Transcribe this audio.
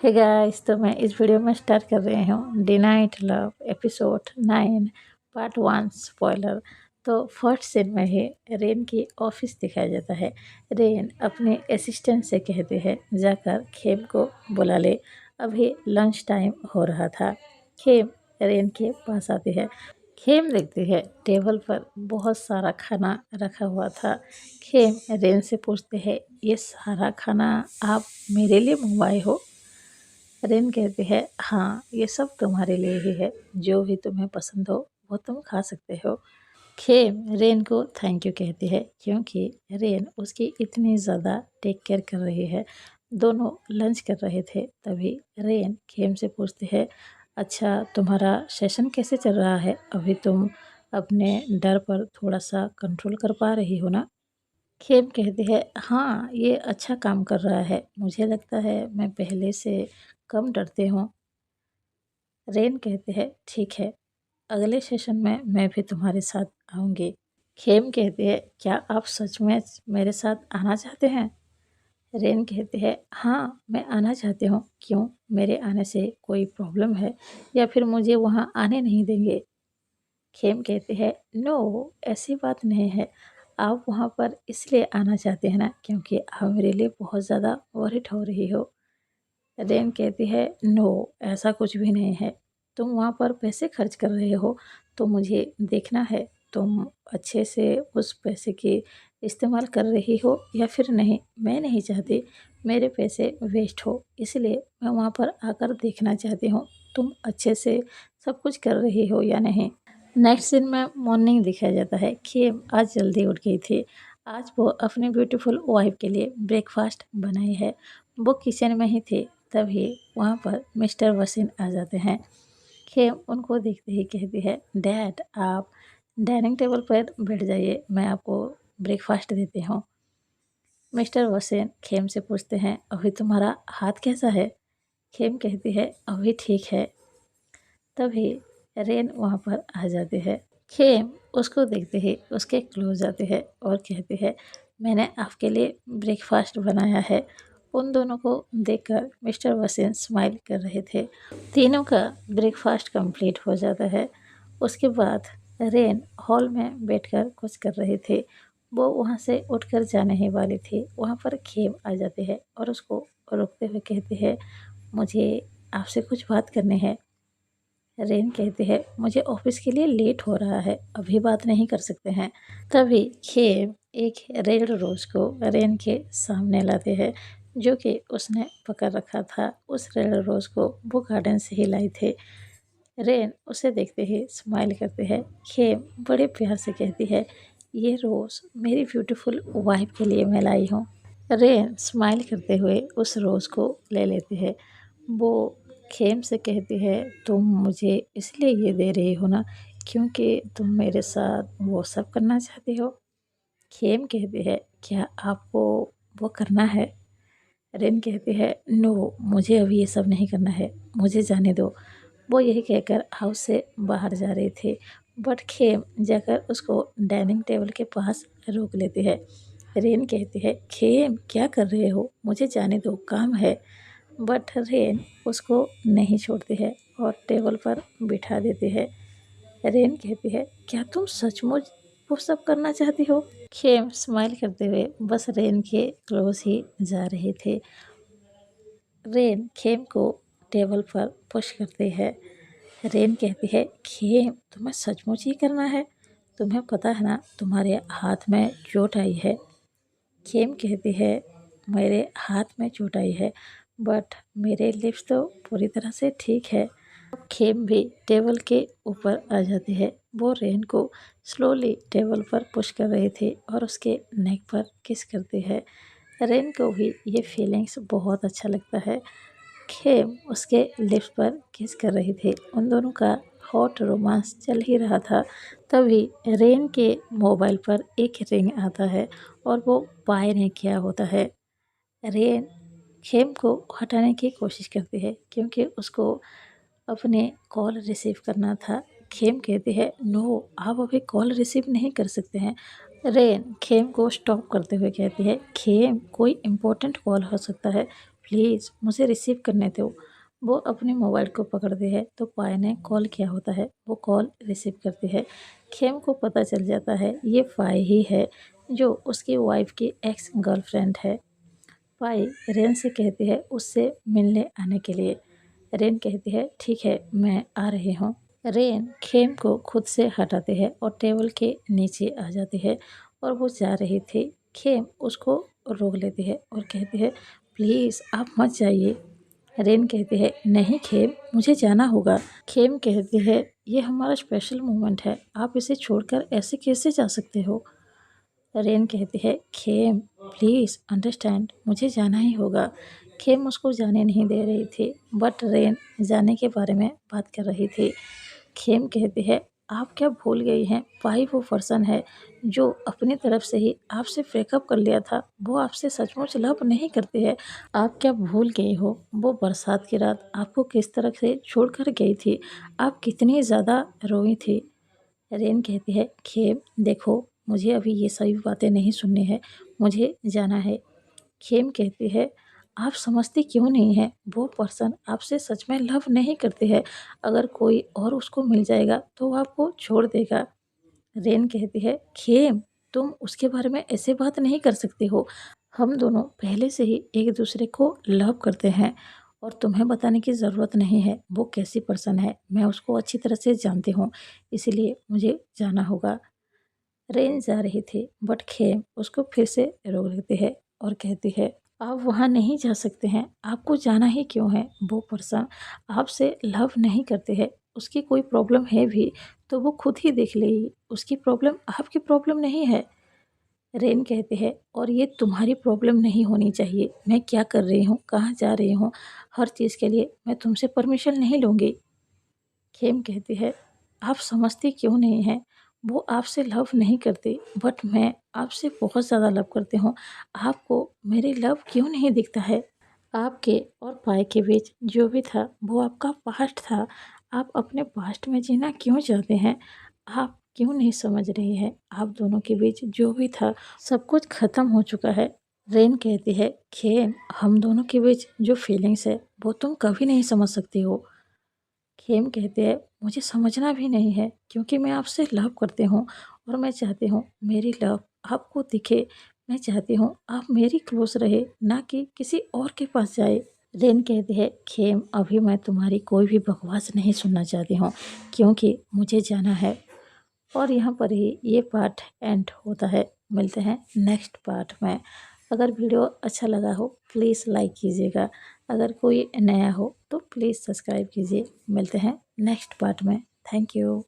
Hey guys, तो मैं इस वीडियो में स्टार्ट कर रही हूँ deny it love episode 9 part 1 spoiler. तो फर्स्ट सीन में ही रेन की ऑफिस दिखाया जाता है। रेन अपने असिस्टेंट से कहते हैं जाकर खेम को बुला ले, अभी लंच टाइम हो रहा था। खेम रेन के पास आती है। खेम देखती है टेबल पर बहुत सारा खाना रखा हुआ था। खेम रेन से पूछते हैं, ये सारा खाना आप मेरे लिए मंगवाए हो? रेन कहती है, हाँ, ये सब तुम्हारे लिए ही है, जो भी तुम्हें पसंद हो वो तुम खा सकते हो। खेम रेन को थैंक यू कहती है क्योंकि रेन उसकी इतनी ज़्यादा टेक केयर कर रही है। दोनों लंच कर रहे थे, तभी रेन खेम से पूछती है, अच्छा तुम्हारा सेशन कैसे चल रहा है? अभी तुम अपने डर पर थोड़ा सा कंट्रोल कर पा रही हो ना? खेम कहती है, हाँ, ये अच्छा काम कर रहा है, मुझे लगता है मैं पहले से कम डरते हूँ। रेन कहते हैं, ठीक है, अगले सेशन में मैं भी तुम्हारे साथ आऊँगी। खेम कहते हैं, क्या आप सच में मेरे साथ आना चाहते हैं? रेन कहते हैं, हाँ, मैं आना चाहती हूँ। क्यों? मेरे आने से कोई प्रॉब्लम है या फिर मुझे वहाँ आने नहीं देंगे? खेम कहते हैं, नो, ऐसी बात नहीं है। आप वहाँ पर इसलिए आना चाहते हैं ना क्योंकि आप मेरे लिए बहुत ज़्यादा वरिड हो रही हो। रेन कहती है, नो, ऐसा कुछ भी नहीं है। तुम वहाँ पर पैसे खर्च कर रहे हो तो मुझे देखना है तुम अच्छे से उस पैसे की इस्तेमाल कर रही हो या फिर नहीं। मैं नहीं चाहती मेरे पैसे वेस्ट हो, इसलिए मैं वहाँ पर आकर देखना चाहती हूँ तुम अच्छे से सब कुछ कर रही हो या नहीं। नेक्स्ट सीन में मॉर्निंग दिखाया जाता है। खेम आज जल्दी उठ गई थी। आज वो अपनी ब्यूटीफुल वाइफ के लिए ब्रेकफास्ट बनाई है। वो किचन में ही थी, तभी वहाँ पर मिस्टर वसीम आ जाते हैं। खेम उनको देखते ही कहती है, डैड, आप डाइनिंग टेबल पर बैठ जाइए, मैं आपको ब्रेकफास्ट देती हूँ। मिस्टर वसीम खेम से पूछते हैं, अभी तुम्हारा हाथ कैसा है? खेम कहती है, अभी ठीक है। तभी रेन वहाँ पर आ जाती है। खेम उसको देखते ही उसके क्लोज आते हैं और कहते हैं, मैंने आपके लिए ब्रेकफास्ट बनाया है। उन दोनों को देखकर मिस्टर वसीम स्माइल कर रहे थे। तीनों का ब्रेकफास्ट कंप्लीट हो जाता है। उसके बाद रेन हॉल में बैठकर कुछ कर रहे थे। वो वहाँ से उठकर जाने ही वाली थी, वहाँ पर खेम आ जाते हैं और उसको रोकते हुए कहते हैं, मुझे आपसे कुछ बात करनी है। रेन कहते हैं, मुझे ऑफिस के लिए लेट हो रहा है, अभी बात नहीं कर सकते हैं। तभी खेम एक रेड रोज को रेन के सामने लाते हैं, जो कि उसने पकड़ रखा था। उस रेड रोज को वो गार्डन से ही लाई थे। रेन उसे देखते ही स्माइल करते हैं। खेम बड़े प्यार से कहती है, ये रोज़ मेरी ब्यूटीफुल वाइफ के लिए मैं लाई हूँ। रेन स्माइल करते हुए उस रोज़ को ले लेती है। वो खेम से कहती है, तुम मुझे इसलिए ये दे रही हो ना क्योंकि तुम मेरे साथ वो सब करना चाहती हो? खेम कहती है, क्या आपको वो करना है? रेन कहती है, नो, मुझे अभी ये सब नहीं करना है, मुझे जाने दो। वो यही कहकर हाउस से बाहर जा रही थी, बट खेम जाकर उसको डाइनिंग टेबल के पास रोक लेती है। रेन कहती है, खेम क्या कर रहे हो, मुझे जाने दो, काम है। बट रेन उसको नहीं छोड़ती है और टेबल पर बिठा देती है। रेन कहती है, क्या तुम सचमुच वो सब करना चाहती हो? खेम स्माइल करते हुए बस रेन के क्लोज ही जा रहे थे। रेन खेम को टेबल पर पुश करती है। रेन कहती है, खेम तुम्हें सचमुच ही करना है? तुम्हें पता है ना तुम्हारे हाथ में चोट आई है? खेम कहती है, मेरे हाथ में चोट आई है, बट मेरे लिप्स तो पूरी तरह से ठीक है। खेम भी टेबल के ऊपर आ जाती है। वो रेन को स्लोली टेबल पर पुश कर रही थी और उसके नेक पर किस करती है। रेन को भी ये फीलिंग्स बहुत अच्छा लगता है। खेम उसके लिप्स पर किस कर रही थी। उन दोनों का हॉट रोमांस चल ही रहा था। तभी रेन के मोबाइल पर एक रिंग आता है और वो बाय ने किया होता है। रेन खेम को हटाने की कोशिश करती है क्योंकि उसको अपने कॉल रिसीव करना था। खेम कहती है, नो, आप अभी कॉल रिसीव नहीं कर सकते हैं। रेन खेम को स्टॉप करते हुए कहती है, खेम कोई इम्पोर्टेंट कॉल हो सकता है, प्लीज़ मुझे रिसीव करने दो। वो अपने मोबाइल को पकड़ती है तो पायल ने कॉल किया होता है, वो कॉल रिसीव करती है। खेम को पता चल जाता है ये पायल ही है जो उसकी वाइफ की एक्स गर्लफ्रेंड है। पायल रेन से कहती है उससे मिलने आने के लिए। रेन कहती है ठीक है मैं आ रही हूँ। रेन खेम को खुद से हटाती है और टेबल के नीचे आ जाती है और वो जा रही थी। खेम उसको रोक लेती है और कहती है प्लीज़ आप मत जाइए। रेन कहती है नहीं खेम मुझे जाना होगा। खेम कहती है ये हमारा स्पेशल मोमेंट है, आप इसे छोड़कर ऐसे कैसे जा सकते हो। रेन कहती है खेम प्लीज़ अंडरस्टैंड मुझे जाना ही होगा। खेम उसको जाने नहीं दे रही थी बट रेन जाने के बारे में बात कर रही थी। खेम कहती है आप क्या भूल गई हैं, पाई वो पर्सन है जो अपनी तरफ से ही आपसे ब्रेकअप कर लिया था, वो आपसे सचमुच लव नहीं करती है। आप क्या भूल गई हो वो बरसात की रात आपको किस तरह से छोड़ कर गई थी, आप कितनी ज़्यादा रोई थी। रेन कहती है खेम देखो मुझे अभी ये सभी बातें नहीं सुननी है, मुझे जाना है। खेम कहती है आप समझती क्यों नहीं हैं, वो पर्सन आपसे सच में लव नहीं करती है, अगर कोई और उसको मिल जाएगा तो वो आपको छोड़ देगा। रेन कहती है खेम तुम उसके बारे में ऐसे बात नहीं कर सकते हो, हम दोनों पहले से ही एक दूसरे को लव करते हैं और तुम्हें बताने की ज़रूरत नहीं है वो कैसी पर्सन है, मैं उसको अच्छी तरह से जानती हूँ, इसीलिए मुझे जाना होगा। रेन जा रही थी बट खेम उसको फिर से रोक लेती है और कहती है आप वहाँ नहीं जा सकते हैं, आपको जाना ही क्यों है, वो पर्सन आपसे लव नहीं करते हैं, उसकी कोई प्रॉब्लम है भी तो वो खुद ही देख लेगी, उसकी प्रॉब्लम आपकी प्रॉब्लम नहीं है। रेन कहते हैं और ये तुम्हारी प्रॉब्लम नहीं होनी चाहिए, मैं क्या कर रही हूँ कहाँ जा रही हूँ हर चीज़ के लिए मैं तुमसे परमिशन नहीं लूँगी। खेम कहती है आप समझती क्यों नहीं हैं, वो आपसे लव नहीं करती बट मैं आपसे बहुत ज़्यादा लव करती हूँ, आपको मेरी लव क्यों नहीं दिखता है। आपके और पाए के बीच जो भी था वो आपका पास्ट था, आप अपने पास्ट में जीना क्यों चाहते हैं, आप क्यों नहीं समझ रही हैं, आप दोनों के बीच जो भी था सब कुछ ख़त्म हो चुका है। रेन कहती है खेम हम दोनों के बीच जो फीलिंग्स है वो तुम कभी नहीं समझ सकती हो। खेम कहते हैं मुझे समझना भी नहीं है क्योंकि मैं आपसे लव करती हूँ और मैं चाहती हूँ मेरी लव आपको दिखे, मैं चाहती हूँ आप मेरी क्लोज रहे ना कि किसी और के पास जाए। रेन कहती है खेम अभी मैं तुम्हारी कोई भी बकवास नहीं सुनना चाहती हूँ क्योंकि मुझे जाना है। और यहाँ पर ही ये पार्ट एंड होता है, मिलते हैं नेक्स्ट पार्ट में। अगर वीडियो अच्छा लगा हो प्लीज़ लाइक कीजिएगा, अगर कोई नया हो तो प्लीज़ सब्सक्राइब कीजिए। मिलते हैं नेक्स्ट पार्ट में। Thank you.